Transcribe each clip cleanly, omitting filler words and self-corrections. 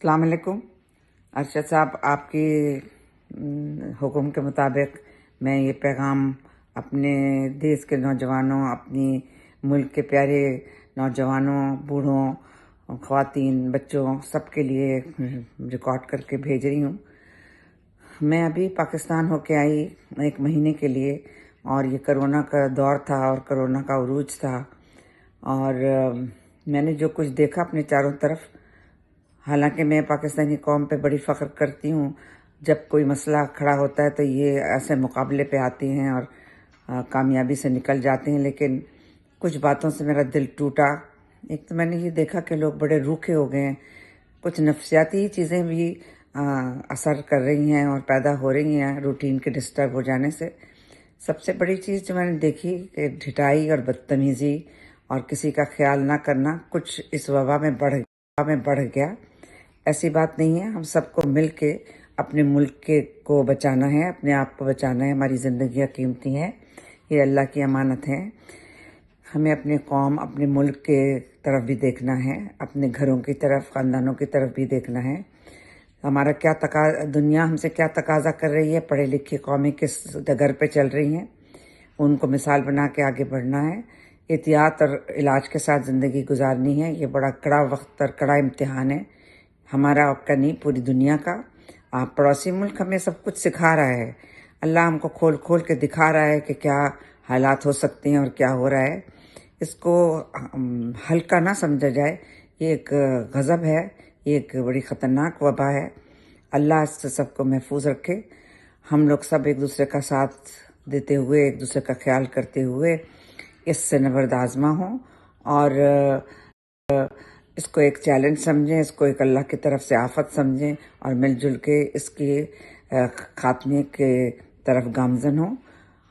السلام علیکم ارشد صاحب، آپ کی حکم کے مطابق میں یہ پیغام اپنے دیش کے نوجوانوں، اپنی ملک کے پیارے نوجوانوں، بوڑھوں، خواتین، بچوں سب کے لیے ریکارڈ کر کے بھیج رہی ہوں۔ میں ابھی پاکستان ہو کے آئی 1 مہینے کے لیے، اور یہ کرونا کا دور تھا اور کرونا کا عروج تھا، اور میں نے جو کچھ دیکھا اپنے چاروں طرف، حالانکہ میں پاکستانی قوم پہ بڑی فخر کرتی ہوں، جب کوئی مسئلہ کھڑا ہوتا ہے تو یہ ایسے مقابلے پہ آتی ہیں اور کامیابی سے نکل جاتے ہیں، لیکن کچھ باتوں سے میرا دل ٹوٹا۔ ایک تو میں نے یہ دیکھا کہ لوگ بڑے روکھے ہو گئے ہیں، کچھ نفسیاتی چیزیں بھی اثر کر رہی ہیں اور پیدا ہو رہی ہیں روٹین کے ڈسٹرب ہو جانے سے۔ سب سے بڑی چیز جو میں نے دیکھی کہ ڈھٹائی اور بدتمیزی اور کسی کا خیال نہ کرنا کچھ اس وبا میں بڑھ گیا۔ ایسی بات نہیں ہے، ہم سب کو مل کے اپنے ملک کو بچانا ہے، اپنے آپ کو بچانا ہے۔ ہماری زندگیاں قیمتی ہیں، یہ اللہ کی امانت ہے۔ ہمیں اپنے قوم، اپنے ملک کے طرف بھی دیکھنا ہے، اپنے گھروں کی طرف، خاندانوں کی طرف بھی دیکھنا ہے۔ ہمارا دنیا ہم سے کیا تقاضا کر رہی ہے، پڑھے لکھے قومیں کس ڈگر پہ چل رہی ہیں، ان کو مثال بنا کے آگے بڑھنا ہے۔ احتیاط اور علاج کے ساتھ زندگی گزارنی ہے۔ یہ بڑا کڑا وقت اور کڑا امتحان ہے، ہمارا آپ کا نہیں، پوری دنیا کا۔ پڑوسی ملک ہمیں سب کچھ سکھا رہا ہے، اللہ ہم کو کھول کھول کے دکھا رہا ہے کہ کیا حالات ہو سکتے ہیں اور کیا ہو رہا ہے۔ اس کو ہلکا نہ سمجھا جائے، یہ ایک غضب ہے، یہ ایک بڑی خطرناک وبا ہے۔ اللہ اس سے سب کو محفوظ رکھے۔ ہم لوگ سب ایک دوسرے کا ساتھ دیتے ہوئے، ایک دوسرے کا خیال کرتے ہوئے اس سے نبرد آزما ہوں، اور اس کو ایک چیلنج سمجھیں، اس کو ایک اللہ کی طرف سے آفت سمجھیں، اور مل جل کے اس کے خاتمے کے طرف گامزن ہوں۔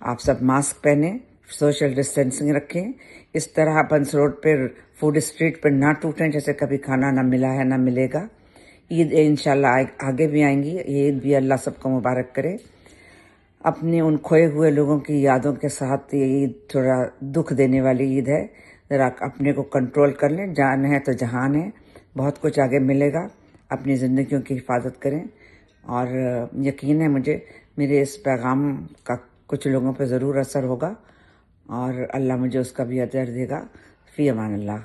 آپ سب ماسک پہنیں، سوشل ڈسٹینسنگ رکھیں، اس طرح بنس روڈ پہ فوڈ اسٹریٹ پہ نہ ٹوٹیں جیسے کبھی کھانا نہ ملا ہے نہ ملے گا۔ عید انشاءاللہ آگے بھی آئیں گی، یہ عید بھی اللہ سب کو مبارک کرے۔ اپنے ان کھوئے ہوئے لوگوں کی یادوں کے ساتھ یہ عید تھوڑا دکھ دینے والی عید ہے، ذرا اپنے کو کنٹرول کر لیں، جان ہے تو جہان ہے، بہت کچھ آگے ملے گا۔ اپنی زندگیوں کی حفاظت کریں، اور یقین ہے مجھے میرے اس پیغام کا کچھ لوگوں پہ ضرور اثر ہوگا، اور اللہ مجھے اس کا بھی اجر دے گا۔ فی امان اللہ۔